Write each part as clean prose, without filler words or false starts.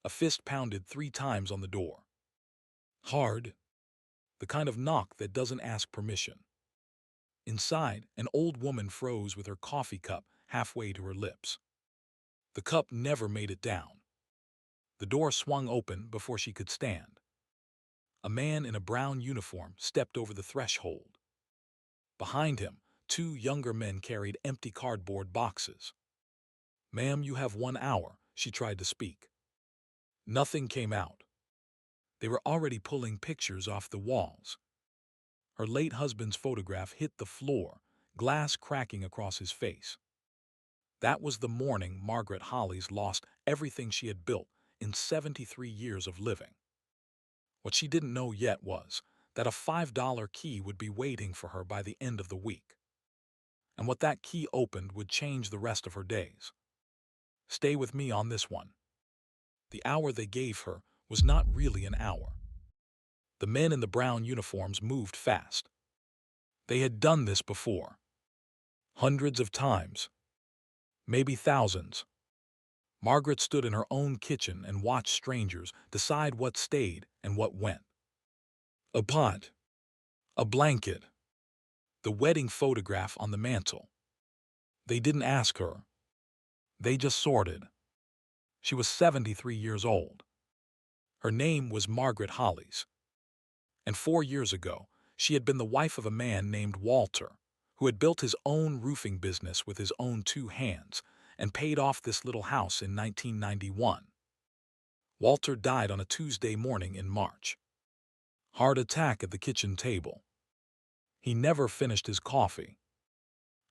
A fist pounded 3 times on the door. Hard, the kind of knock that doesn't ask permission. Inside, an old woman froze with her coffee cup halfway to her lips. The cup never made it down. The door swung open before she could stand. A man in a brown uniform stepped over the threshold. Behind him, 2 younger men carried empty cardboard boxes. "Ma'am, you have 1 hour," she tried to speak. Nothing came out. They were already pulling pictures off the walls. Her late husband's photograph hit the floor, glass cracking across his face. That was the morning Margaret Hollis lost everything she had built in 73 years of living. What she didn't know yet was that a $5 key would be waiting for her by the end of the week. And what that key opened would change the rest of her days. Stay with me on this one. The hour they gave her was not really an hour. The men in the brown uniforms moved fast. They had done this before. Hundreds of times. Maybe thousands. Margaret stood in her own kitchen and watched strangers decide what stayed and what went. A pot. A blanket. The wedding photograph on the mantel. They didn't ask her. They just sorted. She was 73 years old. Her name was Margaret Hollis. And 4 years ago, she had been the wife of a man named Walter, who had built his own roofing business with his own 2 hands and paid off this little house in 1991. Walter died on a Tuesday morning in March. Heart attack at the kitchen table. He never finished his coffee.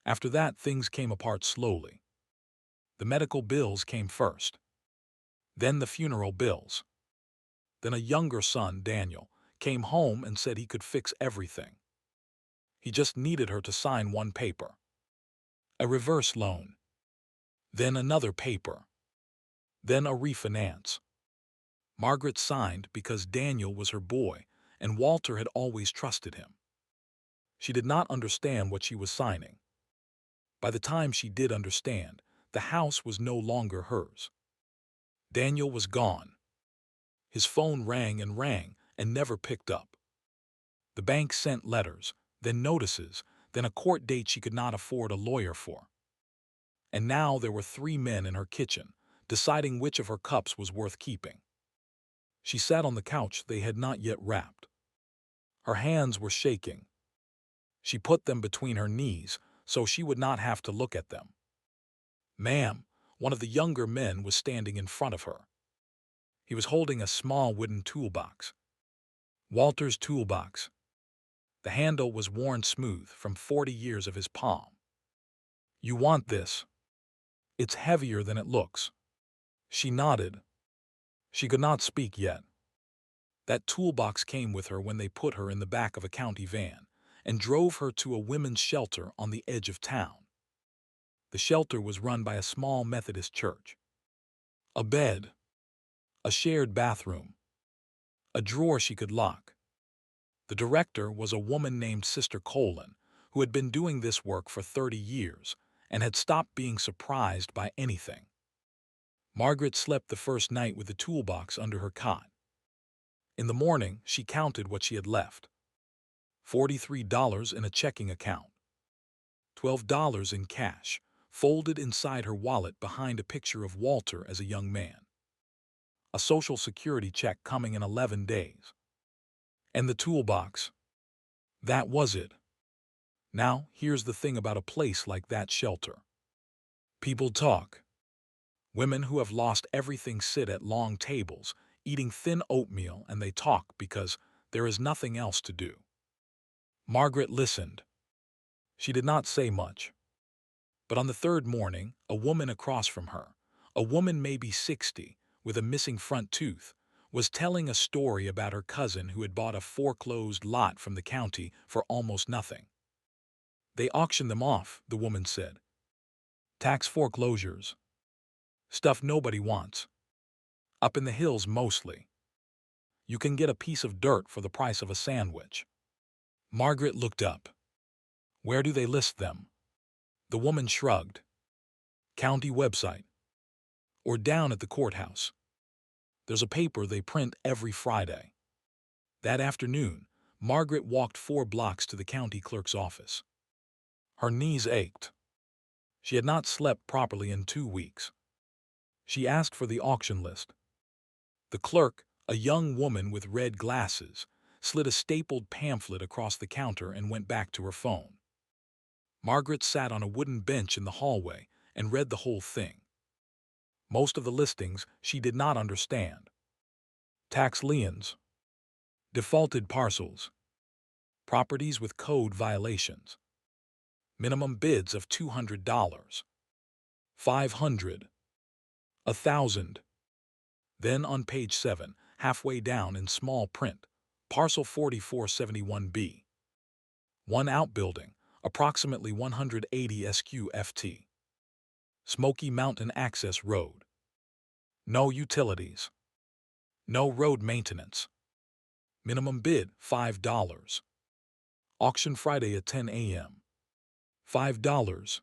After that, things came apart slowly. The medical bills came first. Then the funeral bills. Then a younger son, Daniel, came home and said he could fix everything. He just needed her to sign one paper. A reverse loan. Then another paper. Then a refinance. Margaret signed because Daniel was her boy and Walter had always trusted him. She did not understand what she was signing. By the time she did understand, the house was no longer hers. Daniel was gone. His phone rang and never picked up. The bank sent letters, then notices, then a court date she could not afford a lawyer for. And now there were 3 men in her kitchen, deciding which of her cups was worth keeping. She sat on the couch they had not yet wrapped. Her hands were shaking. She put them between her knees so she would not have to look at them. "Ma'am," one of the younger men was standing in front of her. He was holding a small wooden toolbox. Walter's toolbox. The handle was worn smooth from 40 years of his palm. "You want this? It's heavier than it looks." She nodded. She could not speak yet. That toolbox came with her when they put her in the back of a county van and drove her to a women's shelter on the edge of town. The shelter was run by a small Methodist church. A bed. A shared bathroom. A drawer she could lock. The director was a woman named Sister Colin, who had been doing this work for 30 years and had stopped being surprised by anything. Margaret slept the first night with the toolbox under her cot. In the morning, she counted what she had left. $43 in a checking account. $12 in cash, folded inside her wallet behind a picture of Walter as a young man. A Social Security check coming in 11 days. And the toolbox. That was it. Now, here's the thing about a place like that shelter. People talk. Women who have lost everything sit at long tables, eating thin oatmeal, and they talk because there is nothing else to do. Margaret listened. She did not say much. But on the third morning, a woman across from her, a woman maybe 60, with a missing front tooth, was telling a story about her cousin who had bought a foreclosed lot from the county for almost nothing. "They auctioned them off," the woman said. "Tax foreclosures. Stuff nobody wants. Up in the hills mostly. You can get a piece of dirt for the price of a sandwich." Margaret looked up. "Where do they list them?" The woman shrugged. "County website. Or down at the courthouse." There's a paper they print every Friday. That afternoon, Margaret walked 4 blocks to the county clerk's office. Her knees ached. She had not slept properly in 2 weeks. She asked for the auction list. The clerk, a young woman with red glasses, slid a stapled pamphlet across the counter and went back to her phone. Margaret sat on a wooden bench in the hallway and read the whole thing. Most of the listings she did not understand. Tax liens, defaulted parcels, properties with code violations, minimum bids of $200, 500, 1,000. Then on page 7, halfway down in small print, parcel 4471B. One outbuilding, approximately 180 SQFT. Smoky Mountain Access Road. No utilities. No road maintenance. Minimum bid, $5. Auction Friday at 10 a.m. $5.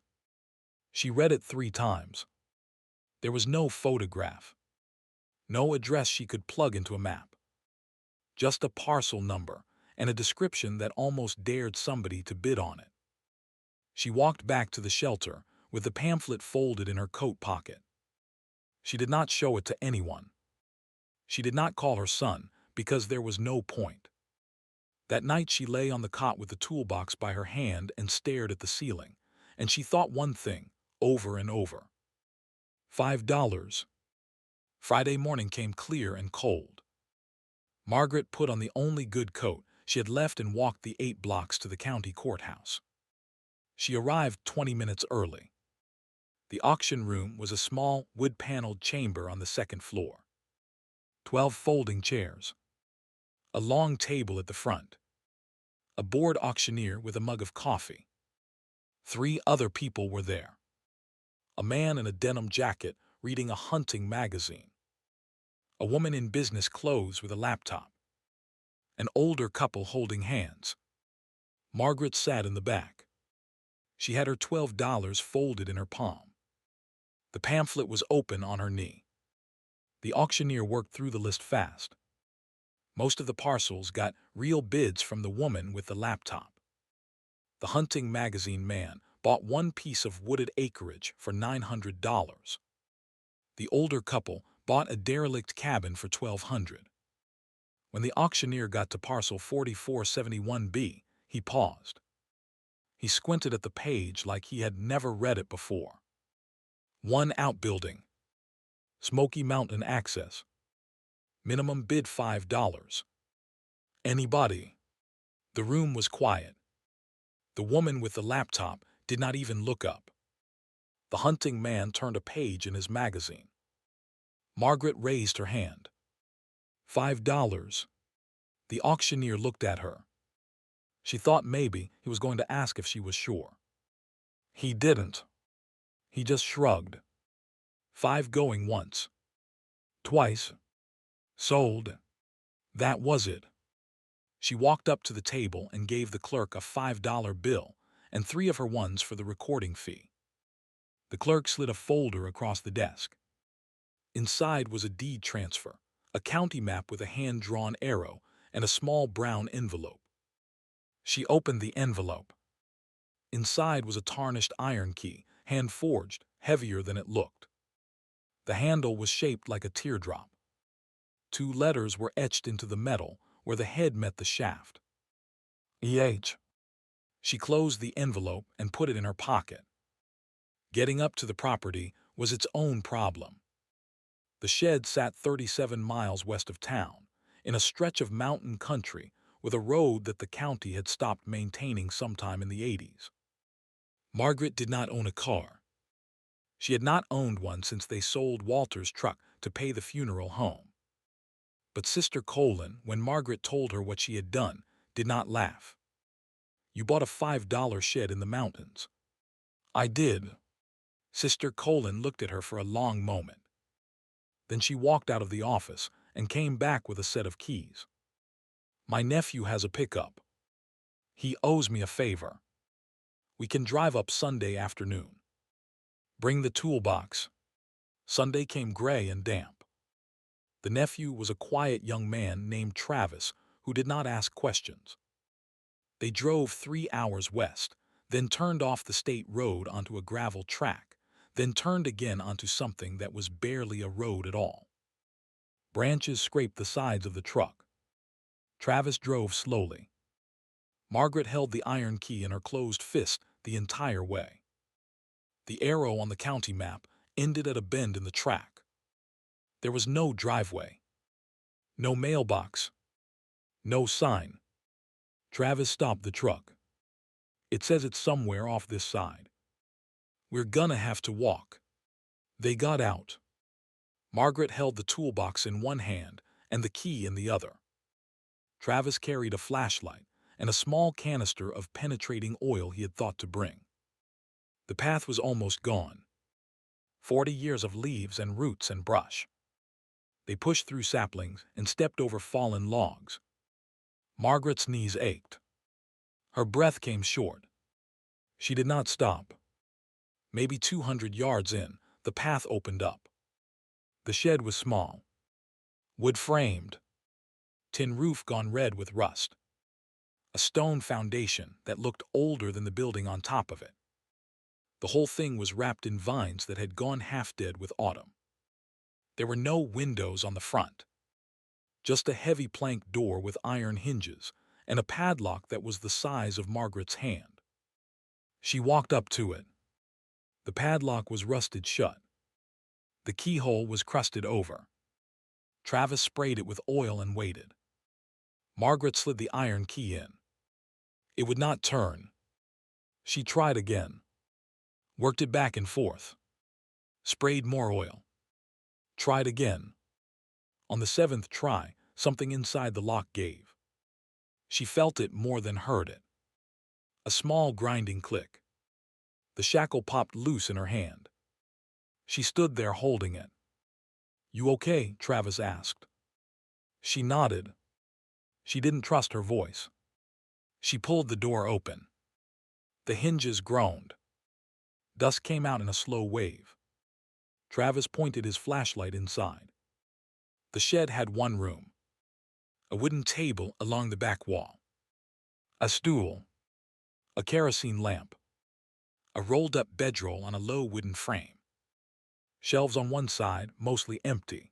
She read it 3 times. There was no photograph. No address she could plug into a map. Just a parcel number and a description that almost dared somebody to bid on it. She walked back to the shelter with the pamphlet folded in her coat pocket. She did not show it to anyone. She did not call her son because there was no point. That night she lay on the cot with the toolbox by her hand and stared at the ceiling, and she thought one thing over and over. $5. Friday morning came clear and cold. Margaret put on the only good coat she had left and walked the 8 blocks to the county courthouse. She arrived 20 minutes early. The auction room was a small, wood-paneled chamber on the 2nd floor. 12 folding chairs. A long table at the front. A bored auctioneer with a mug of coffee. 3 other people were there. A man in a denim jacket reading a hunting magazine. A woman in business clothes with a laptop. An older couple holding hands. Margaret sat in the back. She had her $12 folded in her palm. The pamphlet was open on her knee. The auctioneer worked through the list fast. Most of the parcels got real bids from the woman with the laptop. The hunting magazine man bought one piece of wooded acreage for $900. The older couple bought a derelict cabin for $1,200. When the auctioneer got to parcel 4471B, he paused. He squinted at the page like he had never read it before. One outbuilding. Smoky Mountain Access. Minimum bid $5. Anybody? The room was quiet. The woman with the laptop did not even look up. The hunting man turned a page in his magazine. Margaret raised her hand. $5. The auctioneer looked at her. She thought maybe he was going to ask if she was sure. He didn't. He just shrugged. 5 going once. Twice. Sold. That was it. She walked up to the table and gave the clerk a $5 bill and 3 of her ones for the recording fee. The clerk slid a folder across the desk. Inside was a deed transfer, a county map with a hand-drawn arrow, and a small brown envelope. She opened the envelope. Inside was a tarnished iron key, hand-forged, heavier than it looked. The handle was shaped like a teardrop. 2 letters were etched into the metal where the head met the shaft. EH. She closed the envelope and put it in her pocket. Getting up to the property was its own problem. The shed sat 37 miles west of town, in a stretch of mountain country with a road that the county had stopped maintaining sometime in the 80s. Margaret did not own a car. She had not owned one since they sold Walter's truck to pay the funeral home. But Sister Colin, when Margaret told her what she had done, did not laugh. You bought a $5 shed in the mountains. I did. Sister Colin looked at her for a long moment. Then she walked out of the office and came back with a set of keys. My nephew has a pickup. He owes me a favor. We can drive up Sunday afternoon. Bring the toolbox. Sunday came gray and damp. The nephew was a quiet young man named Travis who did not ask questions. They drove 3 hours west, then turned off the state road onto a gravel track, then turned again onto something that was barely a road at all. Branches scraped the sides of the truck. Travis drove slowly. Margaret held the iron key in her closed fist the entire way. The arrow on the county map ended at a bend in the track. There was no driveway, no mailbox, no sign. Travis stopped the truck. It says it's somewhere off this side. We're gonna have to walk. They got out. Margaret held the toolbox in one hand and the key in the other. Travis carried a flashlight and a small canister of penetrating oil he had thought to bring. The path was almost gone. 40 years of leaves and roots and brush. They pushed through saplings and stepped over fallen logs. Margaret's knees ached. Her breath came short. She did not stop. Maybe 200 yards in, the path opened up. The shed was small. Wood-framed. Tin roof gone red with rust. A stone foundation that looked older than the building on top of it. The whole thing was wrapped in vines that had gone half-dead with autumn. There were no windows on the front. Just a heavy plank door with iron hinges and a padlock that was the size of Margaret's hand. She walked up to it. The padlock was rusted shut. The keyhole was crusted over. Travis sprayed it with oil and waited. Margaret slid the iron key in. It would not turn. She tried again. Worked it back and forth. Sprayed more oil. Tried again. On the 7th try, something inside the lock gave. She felt it more than heard it. A small grinding click. The shackle popped loose in her hand. She stood there holding it. "You okay?" Travis asked. She nodded. She didn't trust her voice. She pulled the door open. The hinges groaned. Dust came out in a slow wave. Travis pointed his flashlight inside. The shed had one room. A wooden table along the back wall. A stool. A kerosene lamp. A rolled-up bedroll on a low wooden frame. Shelves on one side, mostly empty.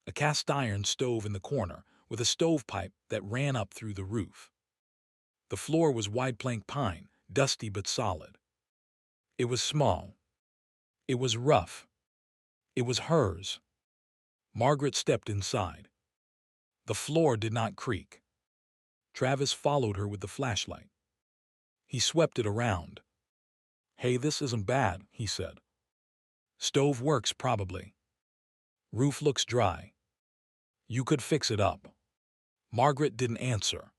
A cast-iron stove in the corner with a stovepipe that ran up through the roof. The floor was wide plank pine, dusty but solid. It was small. It was rough. It was hers. Margaret stepped inside. The floor did not creak. Travis followed her with the flashlight. He swept it around. "Hey, this isn't bad," he said. "Stove works probably. Roof looks dry. You could fix it up." Margaret didn't answer.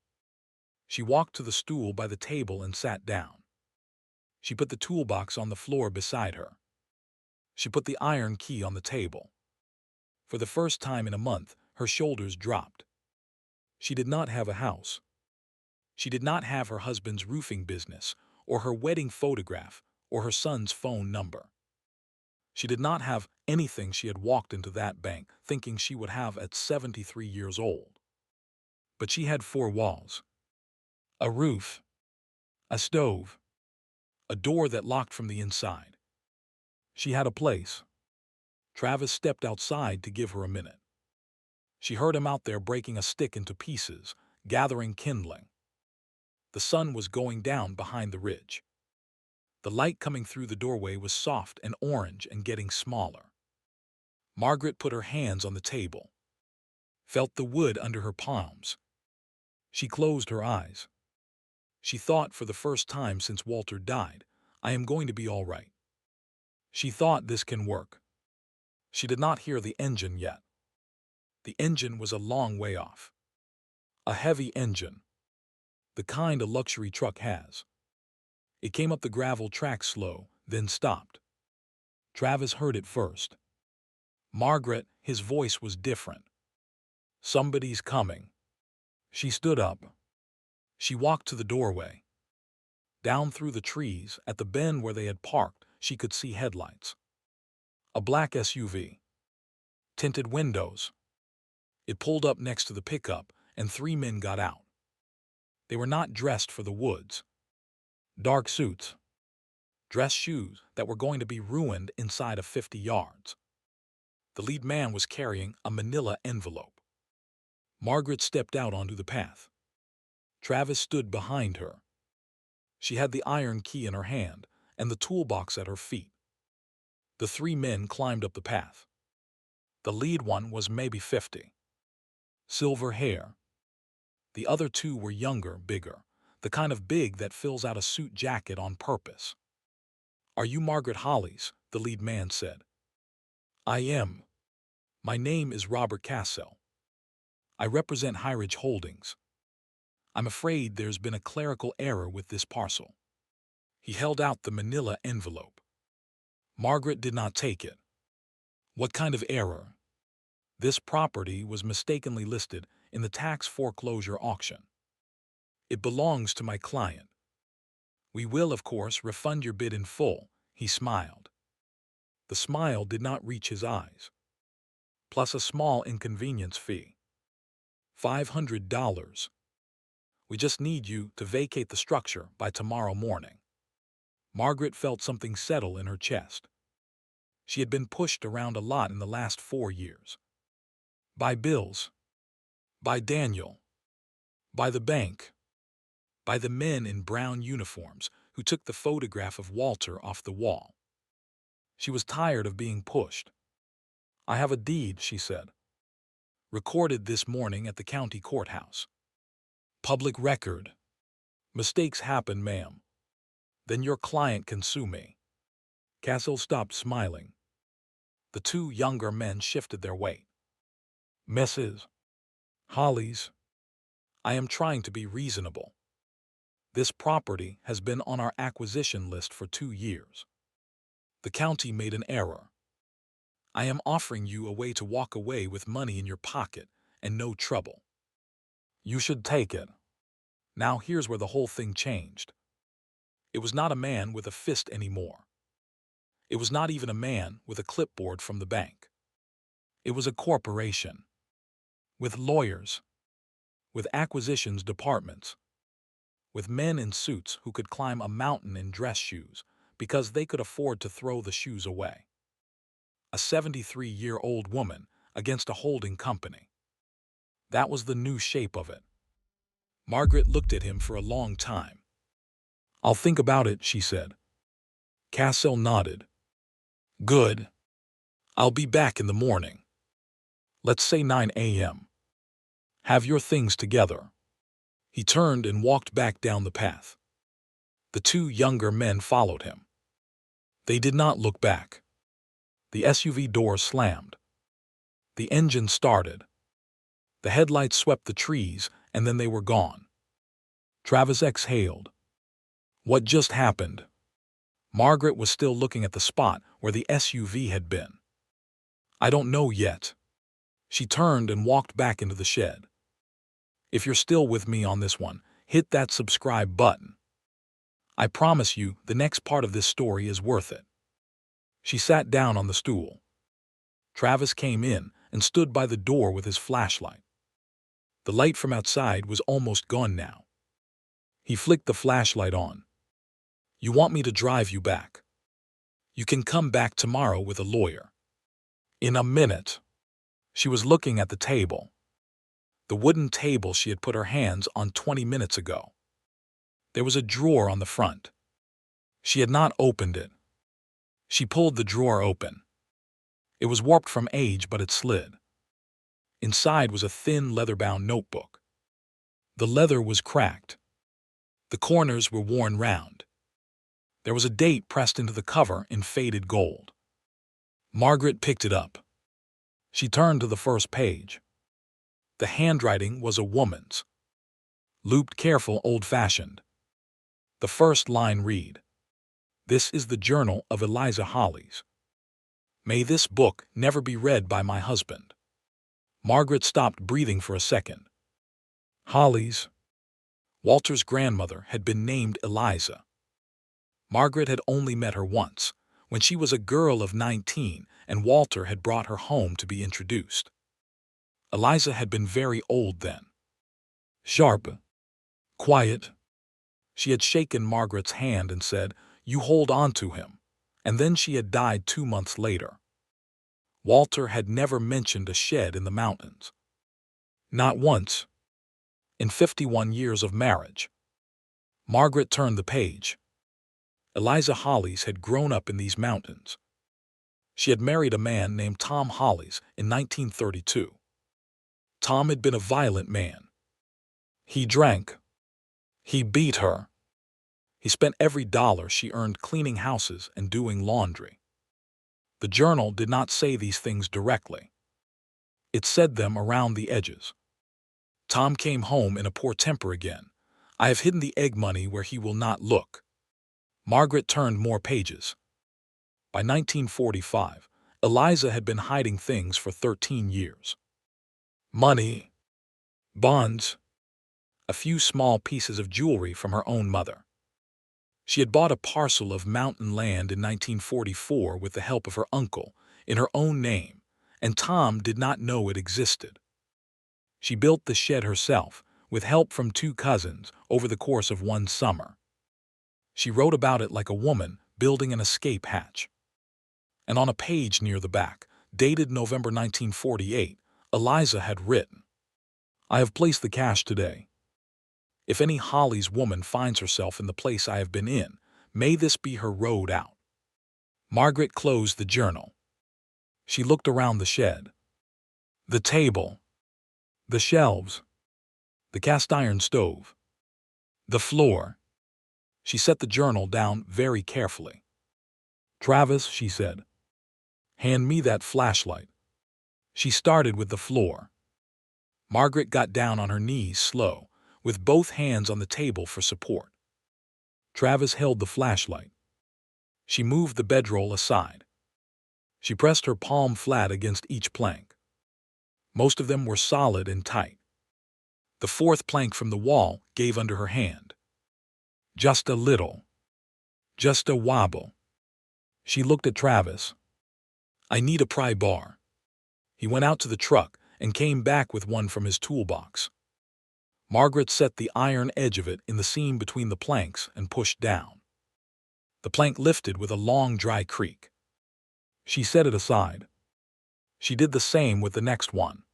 She walked to the stool by the table and sat down. She put the toolbox on the floor beside her. She put the iron key on the table. For the first time in a month, her shoulders dropped. She did not have a house. She did not have her husband's roofing business, or her wedding photograph, or her son's phone number. She did not have anything she had walked into that bank thinking she would have at 73 years old. But she had 4 walls. A roof. A stove. A door that locked from the inside. She had a place. Travis stepped outside to give her a minute. She heard him out there breaking a stick into pieces, gathering kindling. The sun was going down behind the ridge. The light coming through the doorway was soft and orange and getting smaller. Margaret put her hands on the table, felt the wood under her palms. She closed her eyes. She thought for the first time since Walter died, "I am going to be all right." She thought this can work. She did not hear the engine yet. The engine was a long way off. A heavy engine. The kind a luxury truck has. It came up the gravel track slow, then stopped. Travis heard it first. Margaret, his voice was different. "Somebody's coming." She stood up. She walked to the doorway. Down through the trees, at the bend where they had parked, she could see headlights. A black SUV. Tinted windows. It pulled up next to the pickup, and 3 men got out. They were not dressed for the woods. Dark suits, dress shoes that were going to be ruined inside of 50 yards. The lead man was carrying a manila envelope. Margaret stepped out onto the path. Travis stood behind her. She had the iron key in her hand and the toolbox at her feet. The 3 men climbed up the path. The lead one was maybe 50. Silver hair. The other 2 were younger, bigger, the kind of big that fills out a suit jacket on purpose. "Are you Margaret Hollis?" the lead man said. "I am. My name is Robert Cassell. I represent Highridge Holdings. I'm afraid there's been a clerical error with this parcel." He held out the manila envelope. Margaret did not take it. "What kind of error?" "This property was mistakenly listed in the tax foreclosure auction. It belongs to my client. We will, of course, refund your bid in full." He smiled. The smile did not reach his eyes. "Plus a small inconvenience fee. $500. We just need you to vacate the structure by tomorrow morning." Margaret felt something settle in her chest. She had been pushed around a lot in the last 4 years. By bills. By Daniel. By the bank. By the men in brown uniforms who took the photograph of Walter off the wall. She was tired of being pushed. "I have a deed," she said. "Recorded this morning at the county courthouse. Public record. Mistakes happen, ma'am. Then your client can sue me." Cassell stopped smiling. The 2 younger men shifted their weight. "Mrs. Hollis, I am trying to be reasonable. This property has been on our acquisition list for 2 years. The county made an error. I am offering you a way to walk away with money in your pocket and no trouble. You should take it." Now here's where the whole thing changed. It was not a man with a fist anymore. It was not even a man with a clipboard from the bank. It was a corporation. With lawyers. With acquisitions departments. With men in suits who could climb a mountain in dress shoes because they could afford to throw the shoes away. A 73-year-old woman against a holding company. That was the new shape of it. Margaret looked at him for a long time. "I'll think about it," she said. Cassell nodded. "Good. I'll be back in the morning. Let's say 9 a.m. Have your things together." He turned and walked back down the path. The 2 younger men followed him. They did not look back. The SUV door slammed. The engine started. The headlights swept the trees, and then they were gone. Travis exhaled. What just happened? Margaret was still looking at the spot where the SUV had been. "I don't know yet." She turned and walked back into the shed. "If you're still with me on this one, hit that subscribe button. I promise you the next part of this story is worth it." She sat down on the stool. Travis came in and stood by the door with his flashlight. The light from outside was almost gone now. He flicked the flashlight on. "You want me to drive you back? You can come back tomorrow with a lawyer." "In a minute." She was looking at the table. The wooden table she had put her hands on 20 minutes ago. There was a drawer on the front. She had not opened it. She pulled the drawer open. It was warped from age, but it slid. Inside was a thin leather-bound notebook. The leather was cracked. The corners were worn round. There was a date pressed into the cover in faded gold. Margaret picked it up. She turned to the first page. The handwriting was a woman's. Looped, careful, old-fashioned. The first line read, "This is the journal of Eliza Hollis. May this book never be read by my husband." Margaret stopped breathing for a second. Hollis. Walter's grandmother had been named Eliza. Margaret had only met her once, when she was a girl of 19 and Walter had brought her home to be introduced. Eliza had been very old then. Sharp, quiet. She had shaken Margaret's hand and said, "You hold on to him." And then she had died 2 months later. Walter had never mentioned a shed in the mountains. Not once. In 51 years of marriage. Margaret turned the page. Eliza Hollies had grown up in these mountains. She had married a man named Tom Hollies in 1932. Tom had been a violent man. He drank. He beat her. He spent every dollar she earned cleaning houses and doing laundry. The journal did not say these things directly. It said them around the edges. Tom came home in a poor temper again. "I have hidden the egg money where he will not look." Margaret turned more pages. By 1945, Eliza had been hiding things for 13 years. Money, bonds, a few small pieces of jewelry from her own mother. She had bought a parcel of mountain land in 1944 with the help of her uncle, in her own name, and Tom did not know it existed. She built the shed herself, with help from 2 cousins, over the course of one summer. She wrote about it like a woman building an escape hatch. And on a page near the back, dated November 1948, Eliza had written, "I have placed the cash today. If any Hollies woman finds herself in the place I have been in, may this be her road out." Margaret closed the journal. She looked around the shed. The table, the shelves, the cast-iron stove, the floor. She set the journal down very carefully. "Travis," she said, "hand me that flashlight." She started with the floor. Margaret got down on her knees slow, with both hands on the table for support. Travis held the flashlight. She moved the bedroll aside. She pressed her palm flat against each plank. Most of them were solid and tight. The 4th plank from the wall gave under her hand. Just a little. Just a wobble. She looked at Travis. "I need a pry bar." He went out to the truck and came back with one from his toolbox. Margaret set the iron edge of it in the seam between the planks and pushed down. The plank lifted with a long, dry creak. She set it aside. She did the same with the next one.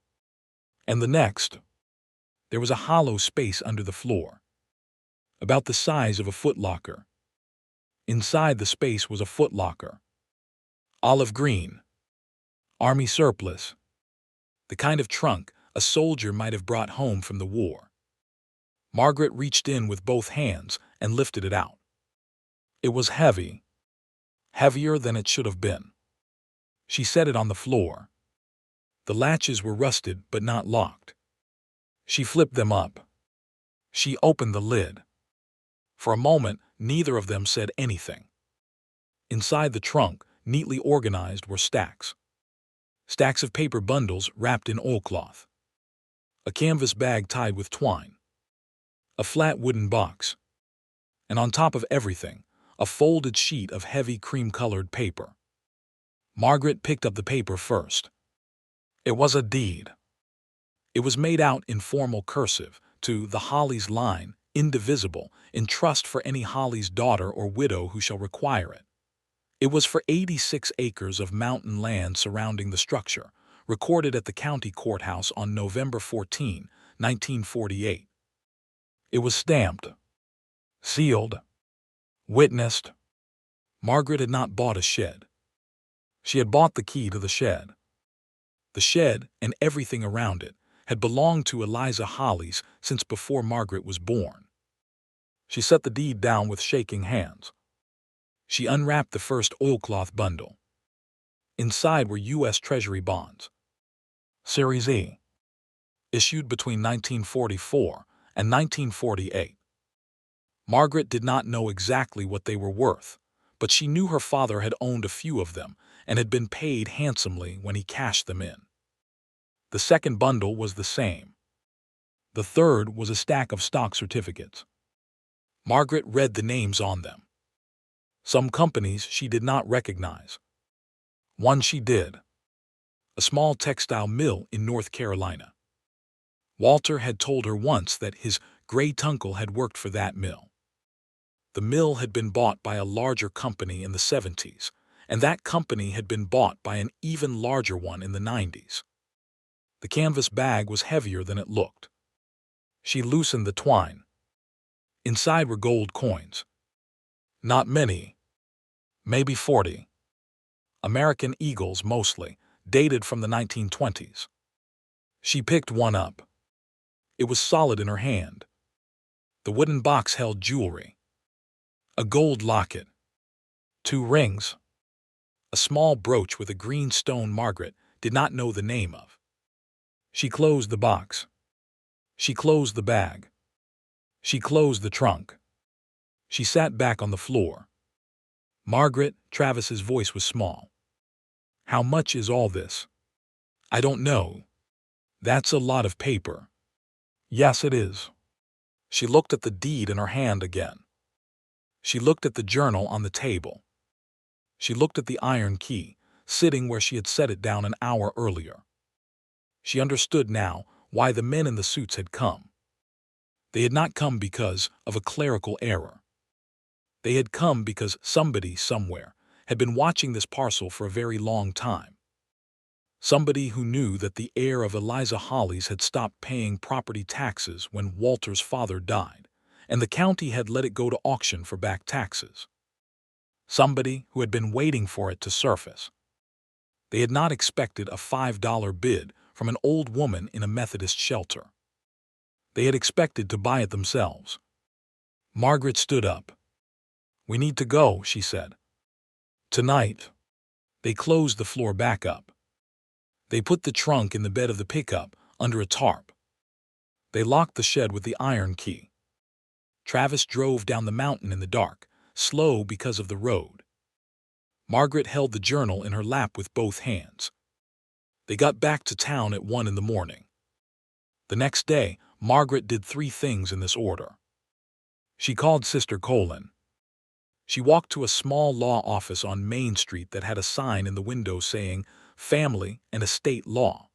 And the next. There was a hollow space under the floor, about the size of a footlocker. Inside the space was a footlocker. Olive green. Army surplus. The kind of trunk a soldier might have brought home from the war. Margaret reached in with both hands and lifted it out. It was heavy. Heavier than it should have been. She set it on the floor. The latches were rusted but not locked. She flipped them up. She opened the lid. For a moment, neither of them said anything. Inside the trunk, neatly organized, were stacks. Stacks of paper bundles wrapped in oilcloth. A canvas bag tied with twine. A flat wooden box. And on top of everything, a folded sheet of heavy cream-colored paper. Margaret picked up the paper first. It was a deed. It was made out in formal cursive, to the Hollies line, indivisible, in trust for any Hollies daughter or widow who shall require it. It was for 86 acres of mountain land surrounding the structure, recorded at the county courthouse on November 14, 1948. It was stamped, sealed, witnessed. Margaret had not bought a shed. She had bought the key to the shed. The shed, and everything around it, had belonged to Eliza Hollies since before Margaret was born. She set the deed down with shaking hands. She unwrapped the first oilcloth bundle. Inside were U.S. Treasury bonds. Series E. Issued between 1944 and 1948. Margaret did not know exactly what they were worth, but she knew her father had owned a few of them and had been paid handsomely when he cashed them in. The second bundle was the same. The third was a stack of stock certificates. Margaret read the names on them. Some companies she did not recognize. One she did. a small textile mill in North Carolina. Walter had told her once that his great-uncle had worked for that mill. The mill had been bought by a larger company in the 70s, and that company had been bought by an even larger one in the 90s. The canvas bag was heavier than it looked. She loosened the twine. Inside were gold coins. Not many. Maybe 40. American eagles mostly, dated from the 1920s. She picked one up. It was solid in her hand. The wooden box held jewelry. A gold locket. 2 rings. A small brooch with a green stone Margaret did not know the name of. She closed the box. She closed the bag. She closed the trunk. She sat back on the floor. Margaret, Travis's voice was small. How much is all this? I don't know. That's a lot of paper. Yes, it is. She looked at the deed in her hand again. She looked at the journal on the table. She looked at the iron key, sitting where she had set it down an hour earlier. She understood now why the men in the suits had come. They had not come because of a clerical error. They had come because somebody somewhere had been watching this parcel for a very long time. Somebody who knew that the heir of Eliza Hollies had stopped paying property taxes when Walter's father died, and the county had let it go to auction for back taxes. Somebody who had been waiting for it to surface. They had not expected a $5 bid from an old woman in a Methodist shelter. They had expected to buy it themselves. Margaret stood up. We need to go, she said. Tonight. They closed the floor back up. They put the trunk in the bed of the pickup under a tarp. They locked the shed with the iron key. Travis drove down the mountain in the dark, slow because of the road. Margaret held the journal in her lap with both hands. They got back to town at 1 in the morning. The next day, Margaret did 3 things in this order. She called Sister Colin. She walked to a small law office on Main Street that had a sign in the window saying, Family and Estate Law,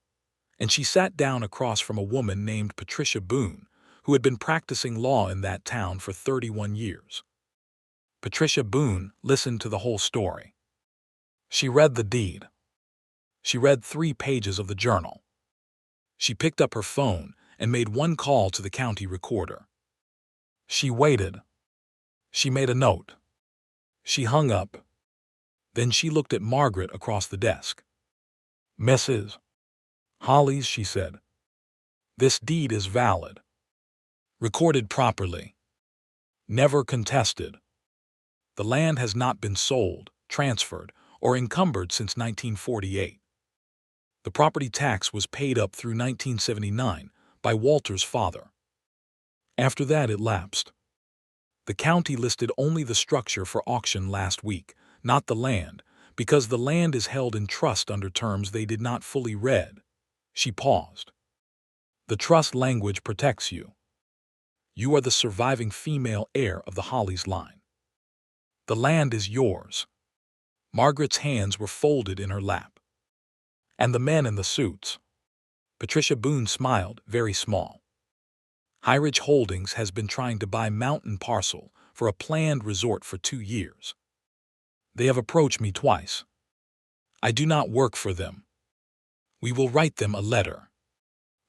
and she sat down across from a woman named Patricia Boone, who had been practicing law in that town for 31 years. Patricia Boone listened to the whole story. She read the deed. She read 3 pages of the journal. She picked up her phone and made 1 call to the county recorder. She waited. She made a note. She hung up. Then she looked at Margaret across the desk. Mrs. Hollies, she said. This deed is valid. Recorded properly. Never contested. The land has not been sold, transferred, or encumbered since 1948. The property tax was paid up through 1979 by Walter's father. After that it lapsed. The county listed only the structure for auction last week, not the land, because the land is held in trust under terms they did not fully read. She paused. The trust language protects you. You are the surviving female heir of the Hollies line. The land is yours. Margaret's hands were folded in her lap. And the men in the suits. Patricia Boone smiled, very small. Highridge Holdings has been trying to buy Mountain Parcel for a planned resort for 2 years. They have approached me twice. I do not work for them. We will write them a letter.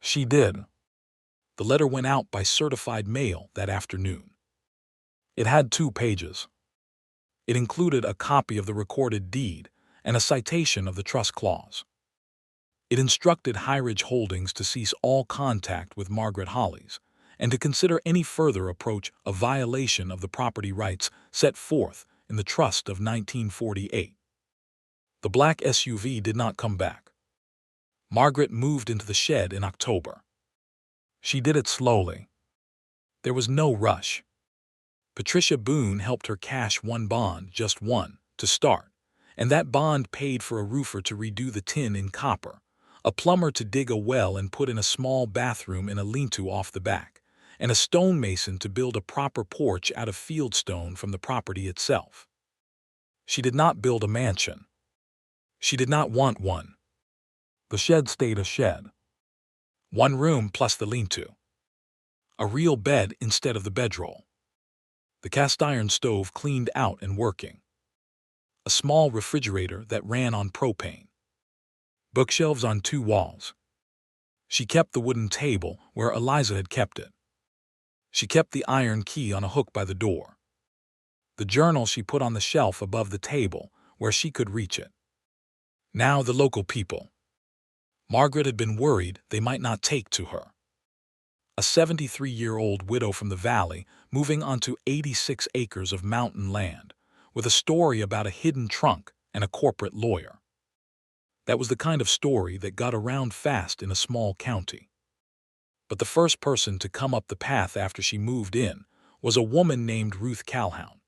She did. The letter went out by certified mail that afternoon. It had 2 pages. It included a copy of the recorded deed and a citation of the trust clause. It instructed Highridge Holdings to cease all contact with Margaret Hollies and to consider any further approach a violation of the property rights set forth in the trust of 1948. The black SUV did not come back. Margaret moved into the shed in October. She did it slowly. There was no rush. Patricia Boone helped her cash 1 bond, just 1, to start, and that bond paid for a roofer to redo the tin in copper, a plumber to dig a well and put in a small bathroom in a lean-to off the back, and a stonemason to build a proper porch out of fieldstone from the property itself. She did not build a mansion. She did not want one. The shed stayed a shed. One room plus the lean-to. A real bed instead of the bedroll. The cast-iron stove cleaned out and working. A small refrigerator that ran on propane. Bookshelves on 2 walls. She kept the wooden table where Eliza had kept it. She kept the iron key on a hook by the door. The journal she put on the shelf above the table where she could reach it. Now the local people. Margaret had been worried they might not take to her. A 73-year-old widow from the valley moving onto 86 acres of mountain land with a story about a hidden trunk and a corporate lawyer. That was the kind of story that got around fast in a small county. But the first person to come up the path after she moved in was a woman named Ruth Calhoun.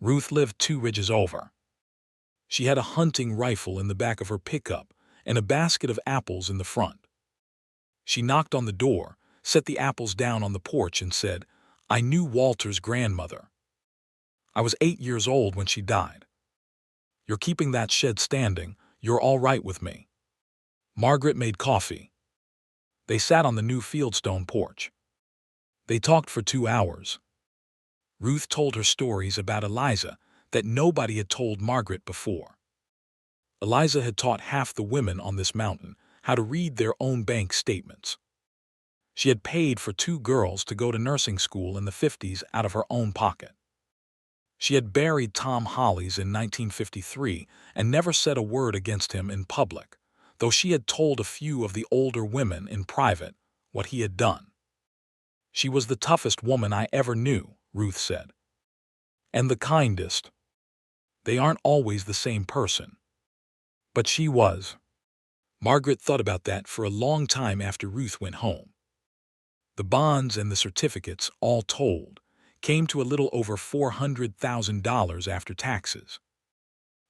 Ruth lived 2 ridges over. She had a hunting rifle in the back of her pickup and a basket of apples in the front. She knocked on the door, set the apples down on the porch and said, "I knew Walter's grandmother. I was 8 years old when she died. You're keeping that shed standing. You're all right with me." Margaret made coffee. They sat on the new fieldstone porch. They talked for 2 hours. Ruth told her stories about Eliza that nobody had told Margaret before. Eliza had taught half the women on this mountain how to read their own bank statements. She had paid for 2 girls to go to nursing school in the 50s out of her own pocket. She had buried Tom Hollies in 1953 and never said a word against him in public, though she had told a few of the older women in private what he had done. "She was the toughest woman I ever knew," Ruth said. "And the kindest. They aren't always the same person. But she was." Margaret thought about that for a long time after Ruth went home. The bonds and the certificates, all told, came to a little over $400,000 after taxes.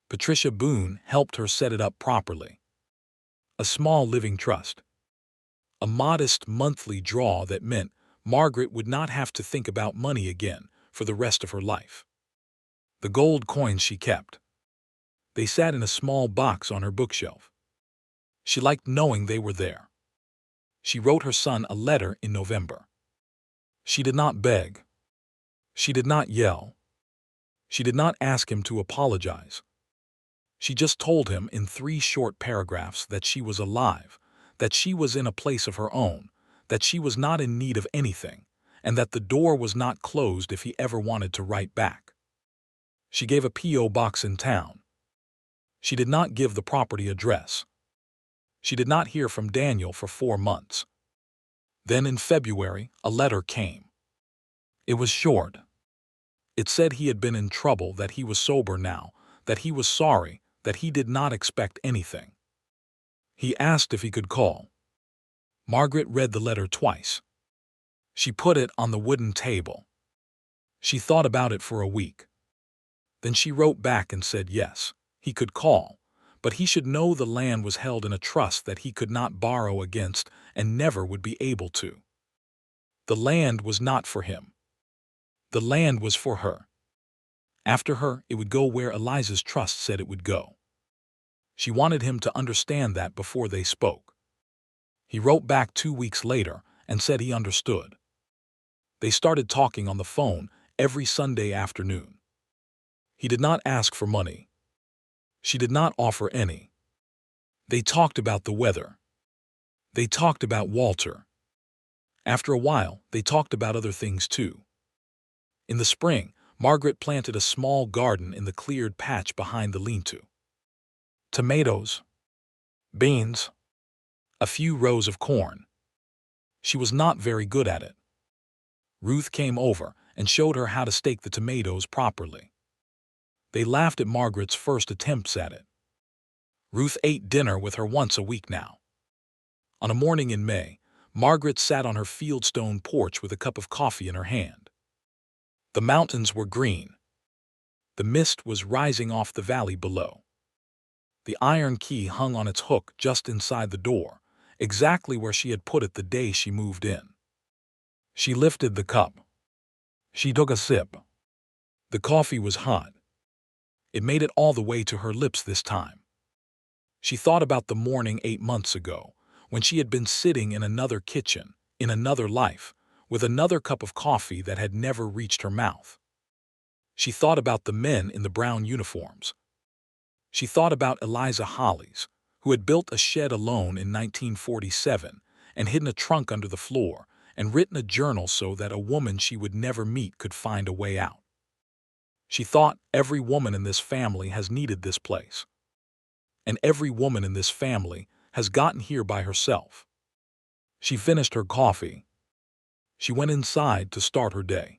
Patricia Boone helped her set it up properly. A small living trust. A modest monthly draw that meant Margaret would not have to think about money again for the rest of her life. The gold coins she kept. They sat in a small box on her bookshelf. She liked knowing they were there. She wrote her son a letter in November. She did not beg. She did not yell. She did not ask him to apologize. She just told him in 3 short paragraphs that she was alive, that she was in a place of her own, that she was not in need of anything, and that the door was not closed if he ever wanted to write back. She gave a P.O. box in town. She did not give the property address. She did not hear from Daniel for 4 months. Then in February, a letter came. It was short. It said he had been in trouble, that he was sober now, that he was sorry, that he did not expect anything. He asked if he could call. Margaret read the letter twice. She put it on the wooden table. She thought about it for a week. Then she wrote back and said yes, he could call, but he should know the land was held in a trust that he could not borrow against and never would be able to. The land was not for him. The land was for her. After her, it would go where Eliza's trust said it would go. She wanted him to understand that before they spoke. He wrote back 2 weeks later and said he understood. They started talking on the phone every Sunday afternoon. He did not ask for money. She did not offer any. They talked about the weather. They talked about Walter. After a while, they talked about other things too. In the spring, Margaret planted a small garden in the cleared patch behind the lean-to. Tomatoes, beans, a few rows of corn. She was not very good at it. Ruth came over and showed her how to stake the tomatoes properly. They laughed at Margaret's first attempts at it. Ruth ate dinner with her once a week now. On a morning in May, Margaret sat on her fieldstone porch with a cup of coffee in her hand. The mountains were green. The mist was rising off the valley below. The iron key hung on its hook just inside the door, exactly where she had put it the day she moved in. She lifted the cup. She took a sip. The coffee was hot. It made it all the way to her lips this time. She thought about the morning 8 months ago, when she had been sitting in another kitchen, in another life, with another cup of coffee that had never reached her mouth. She thought about the men in the brown uniforms. She thought about Eliza Hollies, who had built a shed alone in 1947 and hidden a trunk under the floor and written a journal so that a woman she would never meet could find a way out. She thought every woman in this family has needed this place. And every woman in this family has gotten here by herself. She finished her coffee. She went inside to start her day.